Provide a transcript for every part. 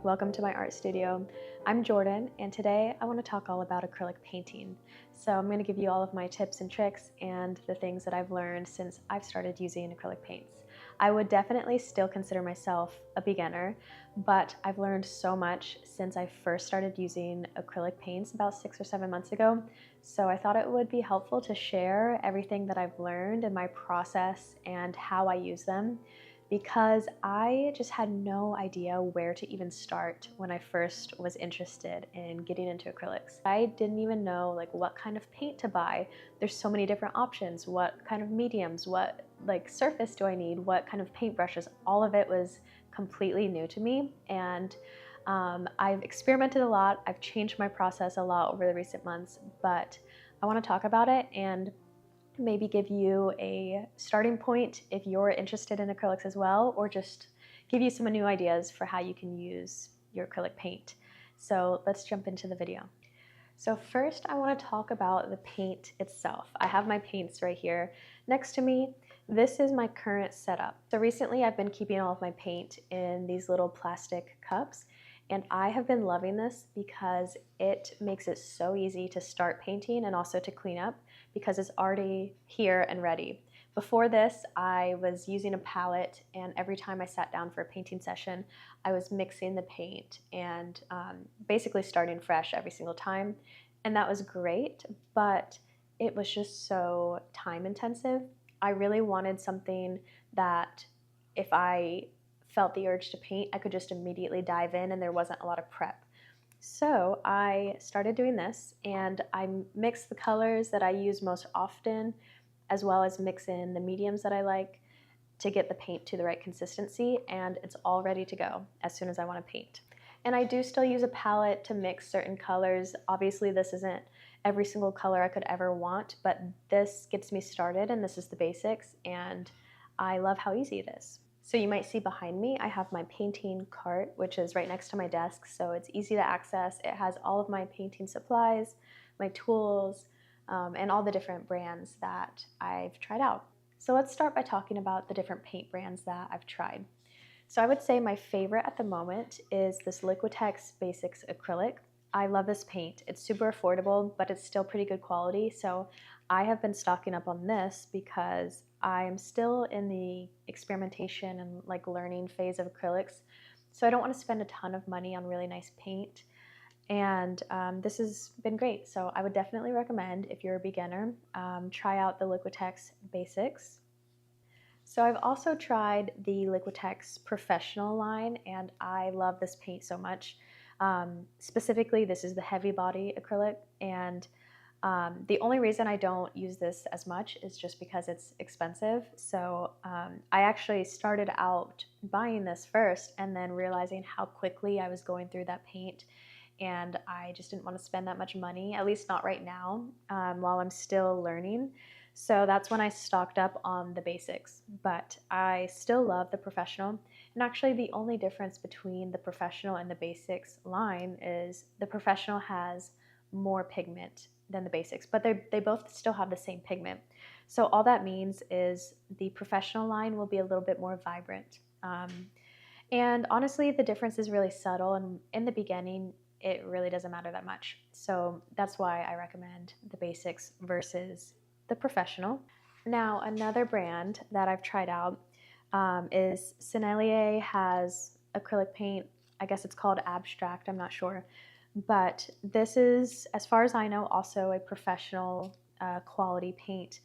welcome to my art studio. I'm Jordan, and today I want to talk all about acrylic painting. So I'm going to give you all of my tips and tricks and the things that I've learned since I've started using acrylic paints. I would definitely still consider myself a beginner, but I've learned so much since I first started using acrylic paints about 6 or 7 months ago. So I thought it would be helpful to share everything that I've learned and my process and how I use them, because I just had no idea where to even start when I first was interested in getting into acrylics. I didn't even know what kind of paint to buy. There's so many different options. What kind of mediums, what surface do I need, what kind of paintbrushes? All of it was completely new to me, and I've experimented a lot. I've changed my process a lot over the recent months, but I want to talk about it and maybe give you a starting point if you're interested in acrylics as well, or just give you some new ideas for how you can use your acrylic paint. So let's jump into the video. So first I want to talk about the paint itself. I have my paints right here next to me. This is my current setup. So recently I've been keeping all of my paint in these little plastic cups, and I have been loving this because it makes it so easy to start painting and also to clean up because it's already here and ready. Before this, I was using a palette, and every time I sat down for a painting session, I was mixing the paint and basically starting fresh every single time. And that was great, but it was just so time intensive. I really wanted something that if I felt the urge to paint, I could just immediately dive in and there wasn't a lot of prep. So I started doing this, and I mix the colors that I use most often, as well as mix in the mediums that I like to get the paint to the right consistency, and it's all ready to go as soon as I want to paint. And I do still use a palette to mix certain colors. Obviously, this isn't every single color I could ever want, but this gets me started, and this is the basics, and I love how easy it is. So you might see behind me, I have my painting cart, which is right next to my desk, so it's easy to access. It has all of my painting supplies, my tools, and all the different brands that I've tried out. So let's start by talking about the different paint brands that I've tried. So I would say my favorite at the moment is this Liquitex Basics Acrylic. I love this paint. It's super affordable, but it's still pretty good quality. So I have been stocking up on this because I am still in the experimentation and learning phase of acrylics. So I don't want to spend a ton of money on really nice paint. And this has been great. So I would definitely recommend, if you're a beginner, try out the Liquitex Basics. So I've also tried the Liquitex Professional line, and I love this paint so much. Specifically, this is the heavy body acrylic, and the only reason I don't use this as much is just because it's expensive. So I actually started out buying this first and then realizing how quickly I was going through that paint, and I just didn't want to spend that much money, at least not right now, while I'm still learning. So that's when I stocked up on the basics, but I still love the Professional. And actually the only difference between the Professional and the Basics line is the Professional has more pigment than the Basics, but they both still have the same pigment. So all that means is the Professional line will be a little bit more vibrant. And honestly, the difference is really subtle, and in the beginning, it really doesn't matter that much. So that's why I recommend the Basics versus the Professional. Now, another brand that I've tried out is Sennelier has acrylic paint. I guess it's called Abstract, I'm not sure. But this is, as far as I know, also a professional quality paint.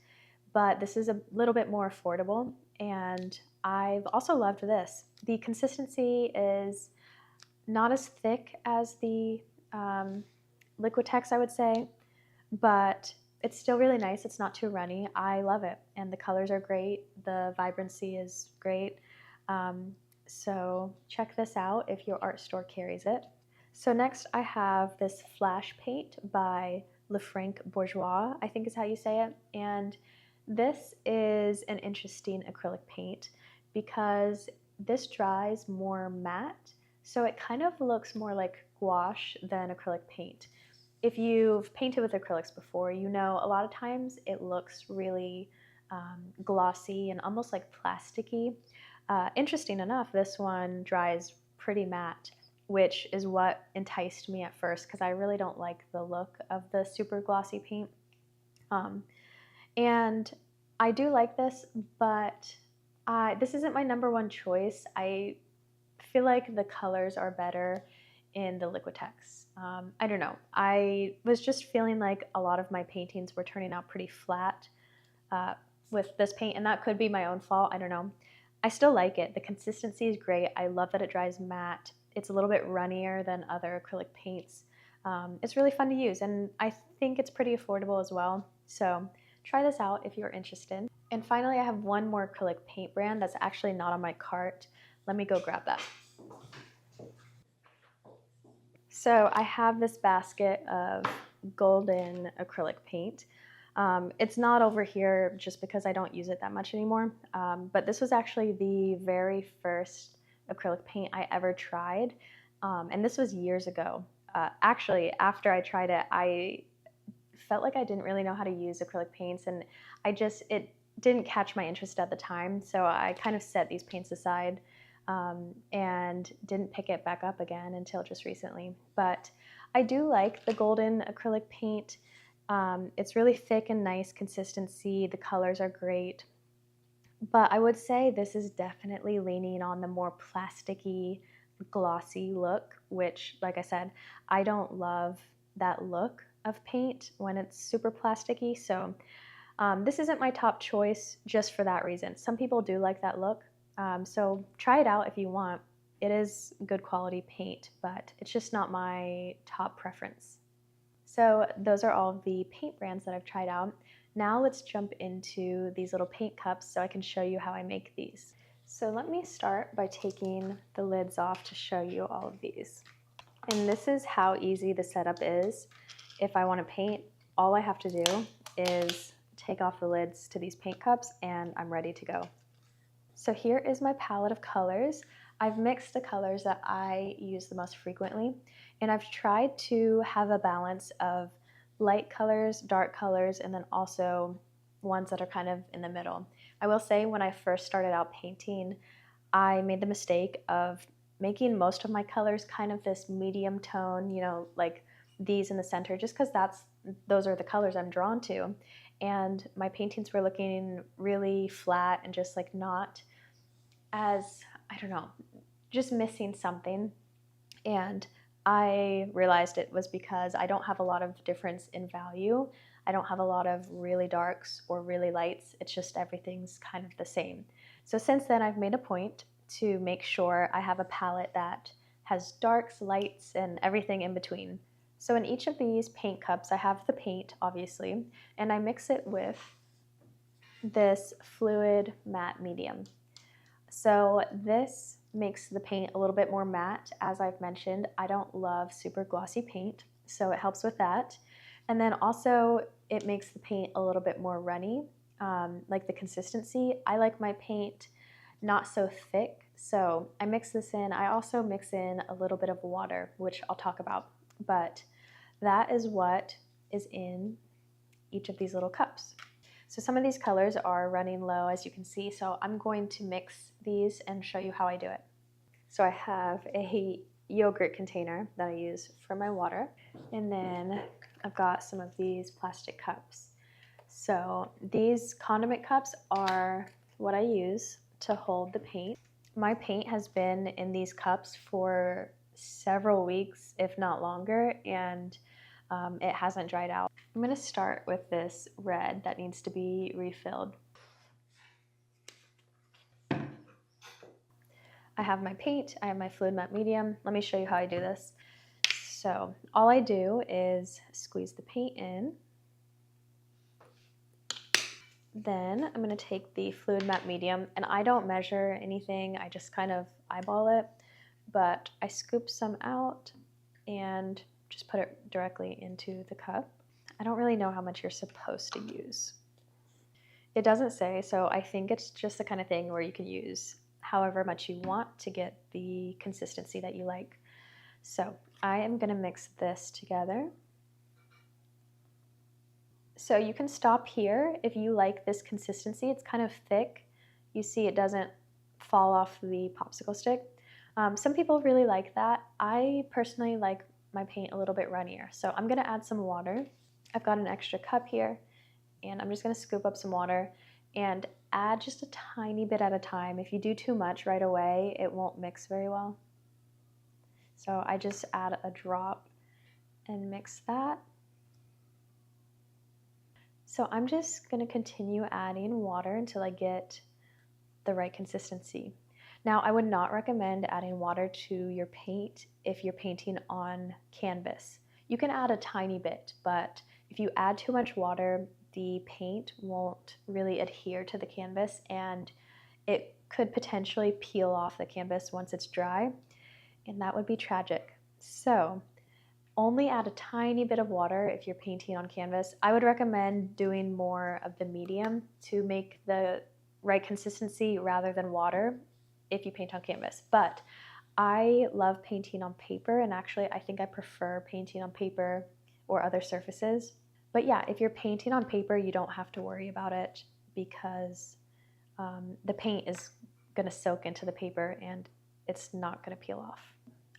But this is a little bit more affordable, and I've also loved this. The consistency is not as thick as the Liquitex, I would say, but it's still really nice. It's not too runny. I love it, and the colors are great. The vibrancy is great. So check this out if your art store carries it. So next I have this Flash Paint by Lefranc Bourgeois, I think is how you say it. And this is an interesting acrylic paint because this dries more matte, so it kind of looks more like gouache than acrylic paint. If you've painted with acrylics before, you know a lot of times it looks really glossy and almost like plasticky. Interesting enough, this one dries pretty matte. which is what enticed me at first because I really don't like the look of the super glossy paint. And I do like this, but this isn't my number one choice. I feel like the colors are better in the Liquitex. I don't know. I was just feeling like a lot of my paintings were turning out pretty flat with this paint, and that could be my own fault. I don't know. I still like it. The consistency is great. I love that it dries matte. It's a little bit runnier than other acrylic paints. It's really fun to use, and I think it's pretty affordable as well. So try this out if you're interested. And finally, I have one more acrylic paint brand that's actually not on my cart. Let me go grab that. So I have this basket of golden acrylic paint. It's not over here just because I don't use it that much anymore, but this was actually the very first acrylic paint I ever tried, and this was years ago. Actually, after I tried it, I felt like I didn't really know how to use acrylic paints, and it didn't catch my interest at the time, so I kind of set these paints aside and didn't pick it back up again until just recently. But I do like the golden acrylic paint. It's really thick and nice consistency. The colors are great. But I would say this is definitely leaning on the more plasticky, glossy look, which, like I said, I don't love that look of paint when it's super plasticky. So this isn't my top choice just for that reason. Some people do like that look. So try it out if you want. It is good quality paint, but it's just not my top preference. So those are all the paint brands that I've tried out. Now let's jump into these little paint cups so I can show you how I make these. So let me start by taking the lids off to show you all of these. And this is how easy the setup is. If I want to paint, all I have to do is take off the lids to these paint cups and I'm ready to go. So here is my palette of colors. I've mixed the colors that I use the most frequently, and I've tried to have a balance of light colors, dark colors, and then also ones that are kind of in the middle. I will say when I first started out painting, I made the mistake of making most of my colors kind of this medium tone, you know, like these in the center, just because those are the colors I'm drawn to. And my paintings were looking really flat and just like not as, I don't know, just missing something. And I realized it was because I don't have a lot of difference in value. I don't have a lot of really darks or really lights. It's just everything's kind of the same. So since then, I've made a point to make sure I have a palette that has darks, lights, and everything in between. So in each of these paint cups, I have the paint, obviously, and I mix it with this fluid matte medium. So this makes the paint a little bit more matte. As I've mentioned, I don't love super glossy paint, so it helps with that. And then also it makes the paint a little bit more runny, like the consistency. I like my paint not so thick, so I mix this in. I also mix in a little bit of water, which I'll talk about, but that is what is in each of these little cups. So some of these colors are running low, as you can see, so I'm going to mix these and show you how I do it. So I have a yogurt container that I use for my water, and then I've got some of these plastic cups. So these condiment cups are what I use to hold the paint. My paint has been in these cups for several weeks, if not longer, and it hasn't dried out. I'm going to start with this red that needs to be refilled. I have my paint, I have my fluid matte medium. Let me show you how I do this. So all I do is squeeze the paint in. Then I'm going to take the fluid matte medium, and I don't measure anything, I just kind of eyeball it, but I scoop some out and just put it directly into the cup. I don't really know how much you're supposed to use. It doesn't say, so I think it's just the kind of thing where you can use however much you want to get the consistency that you like. So I am going to mix this together. So you can stop here if you like this consistency. It's kind of thick. You see it doesn't fall off the popsicle stick. Some people really like that. I personally like my paint a little bit runnier. So I'm gonna add some water. I've got an extra cup here, and I'm just gonna scoop up some water and add just a tiny bit at a time. If you do too much right away, it won't mix very well. So I just add a drop and mix that. So I'm just gonna continue adding water until I get the right consistency. Now, I would not recommend adding water to your paint if you're painting on canvas. You can add a tiny bit, but if you add too much water, the paint won't really adhere to the canvas and it could potentially peel off the canvas once it's dry, and that would be tragic. So only add a tiny bit of water if you're painting on canvas. I would recommend doing more of the medium to make the right consistency rather than water if you paint on canvas. But I love painting on paper, and actually I think I prefer painting on paper or other surfaces. But yeah, if you're painting on paper, you don't have to worry about it because the paint is gonna soak into the paper and it's not gonna peel off.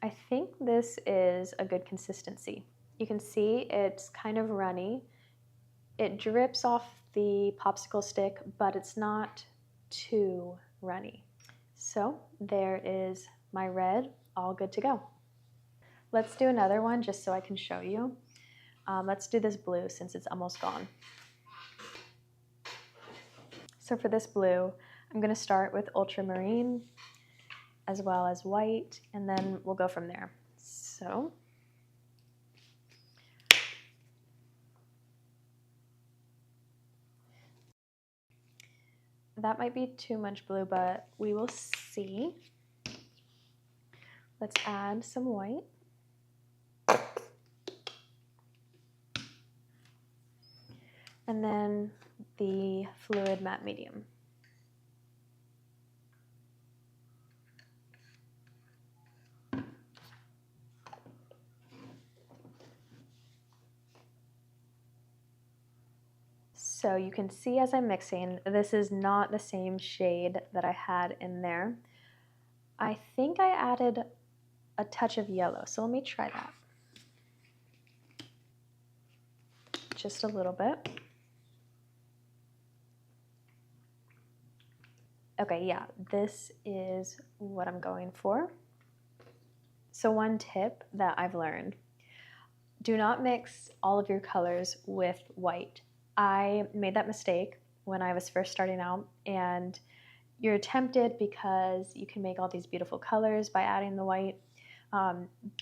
I think this is a good consistency. You can see it's kind of runny. It drips off the popsicle stick, but it's not too runny. So there is my red, all good to go. Let's do another one just so I can show you. Let's do this blue since it's almost gone. So for this blue, I'm gonna start with ultramarine as well as white, and then we'll go from there. So that might be too much blue, but we will see. Let's add some white. And then the fluid matte medium. So you can see as I'm mixing, this is not the same shade that I had in there. I think I added a touch of yellow, so let me try that. Just a little bit. Okay, yeah, this is what I'm going for. So one tip that I've learned, do not mix all of your colors with white. I made that mistake when I was first starting out, and you're tempted because you can make all these beautiful colors by adding the white,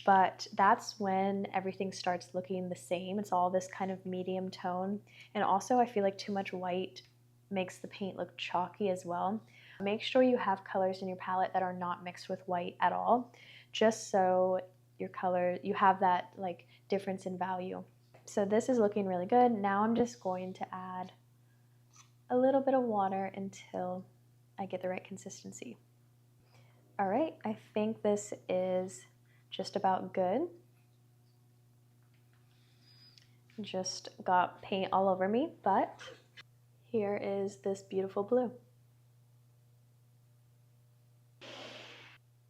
but that's when everything starts looking the same. It's all this kind of medium tone, and also I feel like too much white makes the paint look chalky as well. Make sure you have colors in your palette that are not mixed with white at all, just so your color, you have that like difference in value. So this is looking really good. Now I'm just going to add a little bit of water until I get the right consistency. All right, I think this is just about good. Just got paint all over me, but here is this beautiful blue.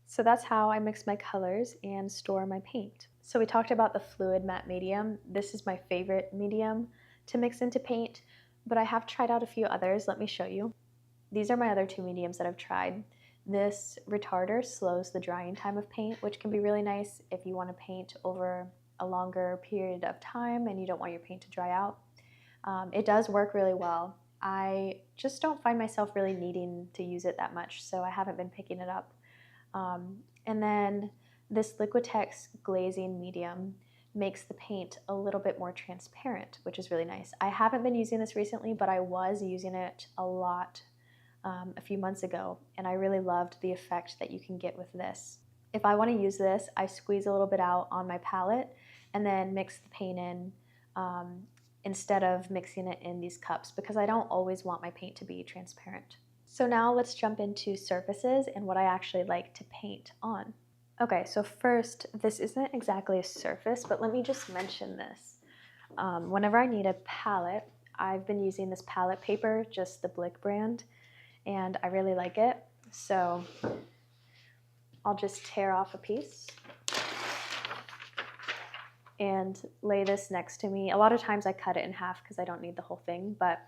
So that's how I mix my colors and store my paint. So we talked about the fluid matte medium. This is my favorite medium to mix into paint, but I have tried out a few others. Let me show you. These are my other two mediums that I've tried. This retarder slows the drying time of paint, which can be really nice if you want to paint over a longer period of time and you don't want your paint to dry out. It does work really well. I just don't find myself really needing to use it that much, so I haven't been picking it up. And then this Liquitex glazing medium makes the paint a little bit more transparent, which is really nice. I haven't been using this recently, but I was using it a lot a few months ago, and I really loved the effect that you can get with this. If I want to use this, I squeeze a little bit out on my palette and then mix the paint in instead of mixing it in these cups, because I don't always want my paint to be transparent. So now let's jump into surfaces and what I actually like to paint on. Okay, so first, this isn't exactly a surface, but let me just mention this. Whenever I need a palette, I've been using this palette paper, just the Blick brand, and I really like it. So I'll just tear off a piece and lay this next to me. A lot of times I cut it in half because I don't need the whole thing, but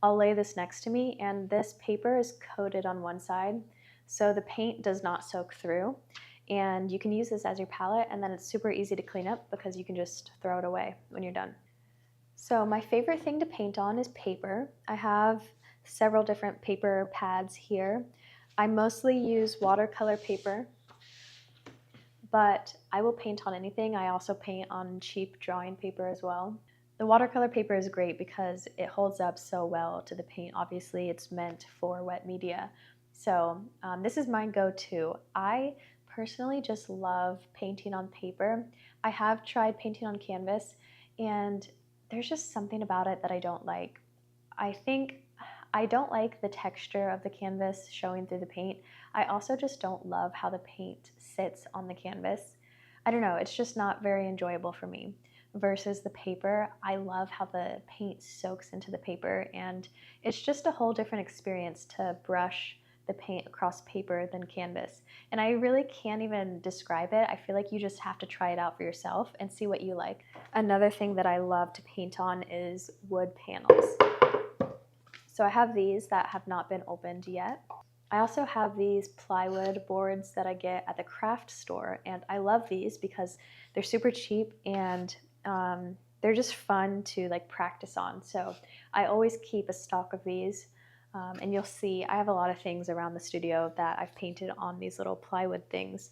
I'll lay this next to me, and this paper is coated on one side, so the paint does not soak through. And you can use this as your palette, and then it's super easy to clean up because you can just throw it away when you're done. So my favorite thing to paint on is paper. I have several different paper pads here. I mostly use watercolor paper, but I will paint on anything. I also paint on cheap drawing paper as well. The watercolor paper is great because it holds up so well to the paint. Obviously, it's meant for wet media. So this is my go-to. I personally just love painting on paper. I have tried painting on canvas, and there's just something about it that I don't like. I don't like the texture of the canvas showing through the paint. I also just don't love how the paint sits on the canvas. I don't know, it's just not very enjoyable for me. Versus the paper, I love how the paint soaks into the paper, and it's just a whole different experience to brush the paint across paper than canvas. And I really can't even describe it. I feel like you just have to try it out for yourself and see what you like. Another thing that I love to paint on is wood panels. So I have these that have not been opened yet. I also have these plywood boards that I get at the craft store, and I love these because they're super cheap and they're just fun to like practice on. So I always keep a stock of these, and you'll see I have a lot of things around the studio that I've painted on these little plywood things.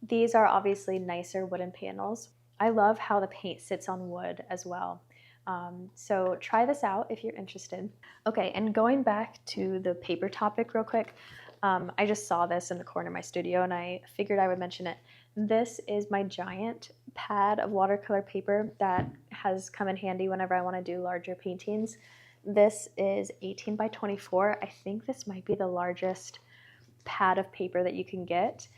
These are obviously nicer wooden panels. I love how the paint sits on wood as well. So try this out if you're interested. Okay, and going back to the paper topic real quick, I just saw this in the corner of my studio and I figured I would mention it. This is my giant pad of watercolor paper that has come in handy whenever I want to do larger paintings. This is 18 by 24. I think this might be the largest pad of paper that you can get.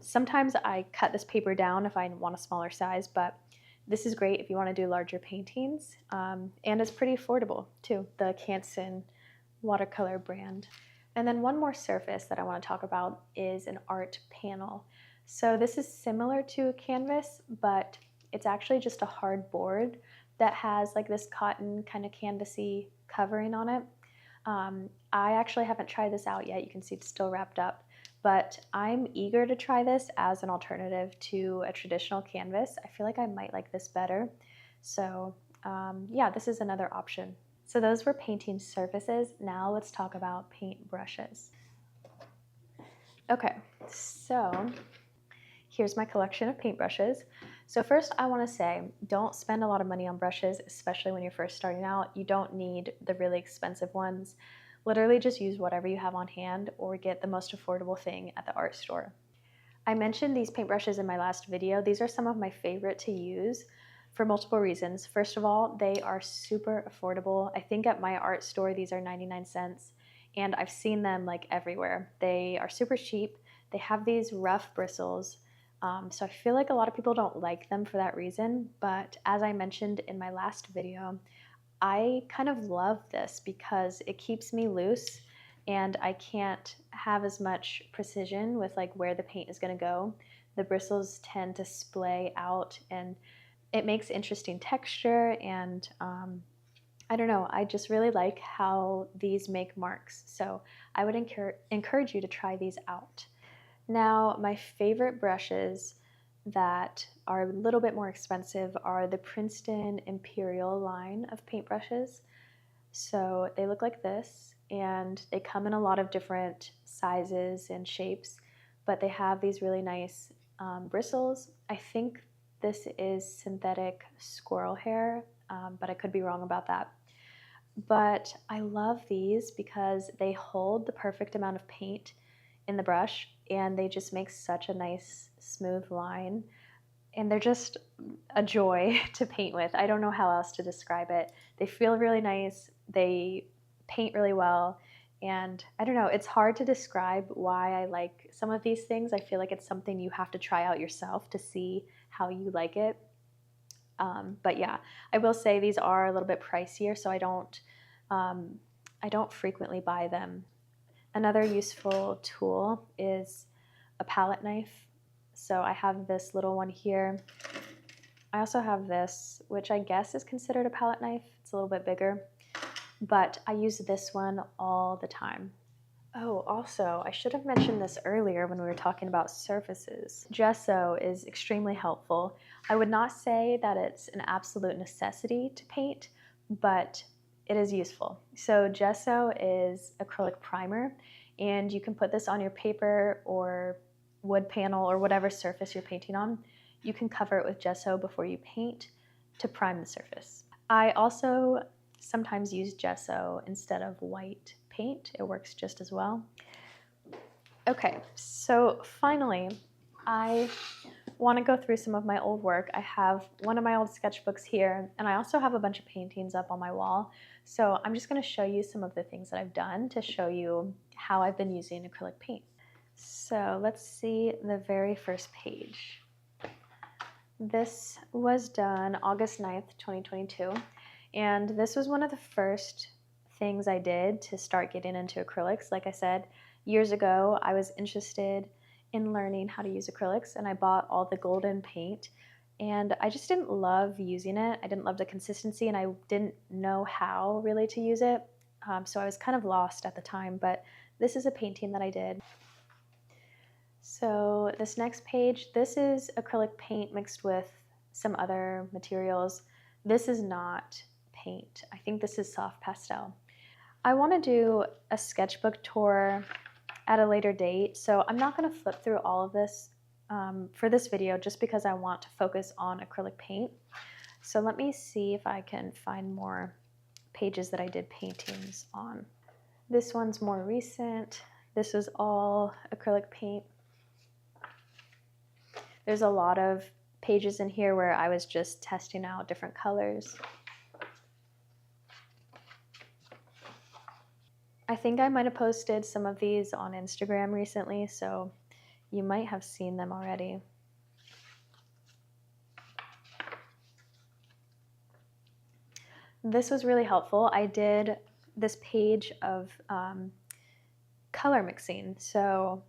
Sometimes I cut this paper down if I want a smaller size, but this is great if you want to do larger paintings, and it's pretty affordable too, the Canson watercolor brand. And then one more surface that I want to talk about is an art panel. So this is similar to a canvas, but it's actually just a hard board that has like this cotton kind of canvasy covering on it. I actually haven't tried this out yet. You can see it's still wrapped up, but I'm eager to try this as an alternative to a traditional canvas. I feel like I might like this better. So yeah, this is another option. So those were painting surfaces. Now let's talk about paint brushes. Okay, so here's my collection of paintbrushes. So first I want to say, don't spend a lot of money on brushes, especially when you're first starting out. You don't need the really expensive ones. Literally just use whatever you have on hand or get the most affordable thing at the art store. I mentioned these paintbrushes in my last video. These are some of my favorite to use for multiple reasons. First of all, they are super affordable. I think at my art store these are 99 cents, and I've seen them like everywhere. They are super cheap. They have these rough bristles. So I feel like a lot of people don't like them for that reason, but as I mentioned in my last video, I kind of love this because it keeps me loose and I can't have as much precision with like where the paint is going to go. The bristles tend to splay out and it makes interesting texture, and I don't know, I just really like how these make marks. So I would encourage you to try these out. Now, my favorite brushes that are a little bit more expensive are the Princeton Imperial line of paintbrushes. So they look like this, and they come in a lot of different sizes and shapes, but they have these really nice bristles. I think this is synthetic squirrel hair, but I could be wrong about that. But I love these because they hold the perfect amount of paint in the brush, and they just make such a nice smooth line, and they're just a joy to paint with. I don't know how else to describe it. They feel really nice, they paint really well, and I don't know, it's hard to describe why I like some of these things. I feel like it's something you have to try out yourself to see how you like it. But yeah, I will say these are a little bit pricier, so I don't frequently buy them. Another useful tool is a palette knife. So I have this little one here. I also have this, which I guess is considered a palette knife. It's a little bit bigger, but I use this one all the time. Oh, also, I should have mentioned this earlier when we were talking about surfaces. Gesso is extremely helpful. I would not say that it's an absolute necessity to paint, but it is useful. So gesso is acrylic primer, and you can put this on your paper or wood panel or whatever surface you're painting on. You can cover it with gesso before you paint to prime the surface. I also sometimes use gesso instead of white paint. It works just as well. Okay, so finally, I want to go through some of my old work. I have one of my old sketchbooks here, and I also have a bunch of paintings up on my wall. So I'm just going to show you some of the things that I've done to show you how I've been using acrylic paint. So let's see the very first page. This was done August 9th, 2022, and this was one of the first things I did to start getting into acrylics. Like I said, years ago, I was interested in learning how to use acrylics, and I bought all the golden paint, and I just didn't love using it. I didn't love the consistency, and I didn't know how really to use it, so I was kind of lost at the time, but this is a painting that I did. So this next page, this is acrylic paint mixed with some other materials. This is not paint. I think this is soft pastel. I want to do a sketchbook tour at a later date, so I'm not going to flip through all of this for this video just because I want to focus on acrylic paint. So let me see if I can find more pages that I did paintings on. This one's more recent. This was all acrylic paint. There's a lot of pages in here where I was just testing out different colors. I think I might have posted some of these on Instagram recently, so you might have seen them already. This was really helpful. I did this page of color mixing, so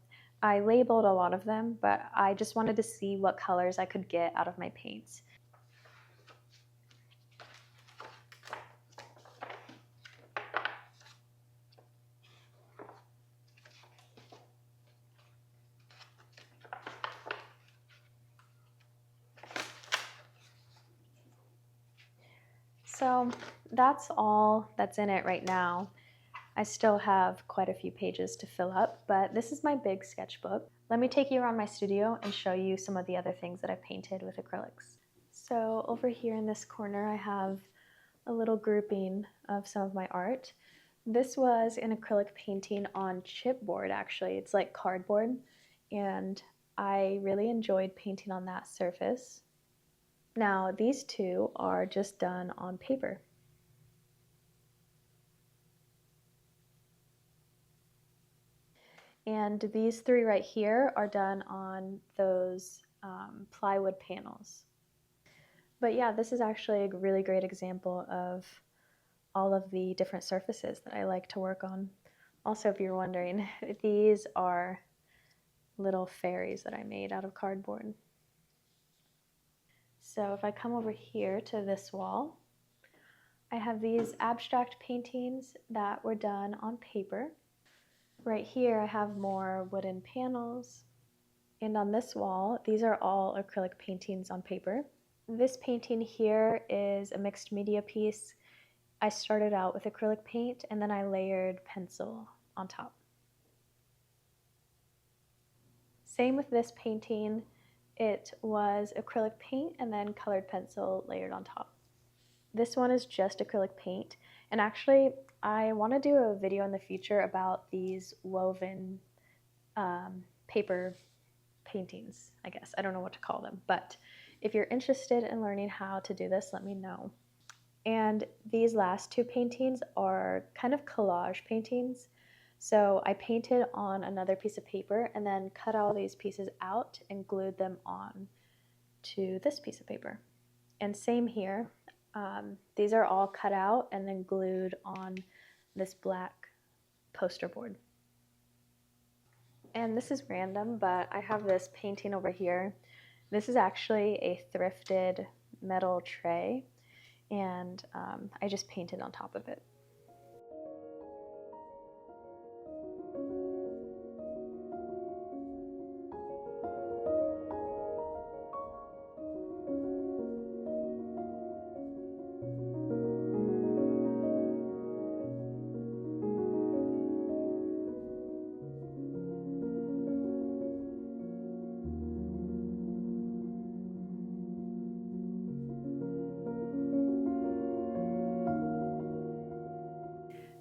I labeled a lot of them, but I just wanted to see what colors I could get out of my paints. So that's all that's in it right now. I still have quite a few pages to fill up, but this is my big sketchbook. Let me take you around my studio and show you some of the other things that I've painted with acrylics. So over here in this corner, I have a little grouping of some of my art. This was an acrylic painting on chipboard, actually. It's like cardboard, and I really enjoyed painting on that surface. Now, these two are just done on paper. And these three right here are done on those plywood panels. But yeah, this is actually a really great example of all of the different surfaces that I like to work on. Also, if you're wondering, these are little fairies that I made out of cardboard. So if I come over here to this wall, I have these abstract paintings that were done on paper. Right here I have more wooden panels, and on this wall these are all acrylic paintings on paper. This painting here is a mixed media piece. I started out with acrylic paint and then I layered pencil on top. Same with this painting, it was acrylic paint and then colored pencil layered on top. This one is just acrylic paint, and actually I want to do a video in the future about these woven paper paintings, I guess. I don't know what to call them, but if you're interested in learning how to do this, let me know. And these last two paintings are kind of collage paintings. So I painted on another piece of paper and then cut all these pieces out and glued them on to this piece of paper. And same here. These are all cut out and then glued on this black poster board. And this is random, but I have this painting over here. This is actually a thrifted metal tray, and I just painted on top of it.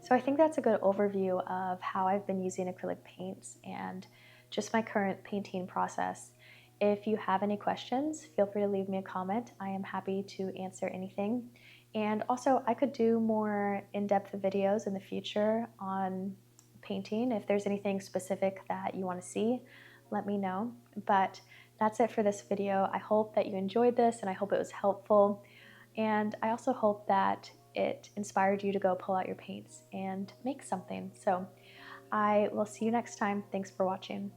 So I think that's a good overview of how I've been using acrylic paints and just my current painting process. If you have any questions, feel free to leave me a comment. I am happy to answer anything. And also, I could do more in-depth videos in the future on painting. If there's anything specific that you want to see, let me know. But that's it for this video. I hope that you enjoyed this and I hope it was helpful. And I also hope that it inspired you to go pull out your paints and make something. So I will see you next time. Thanks for watching.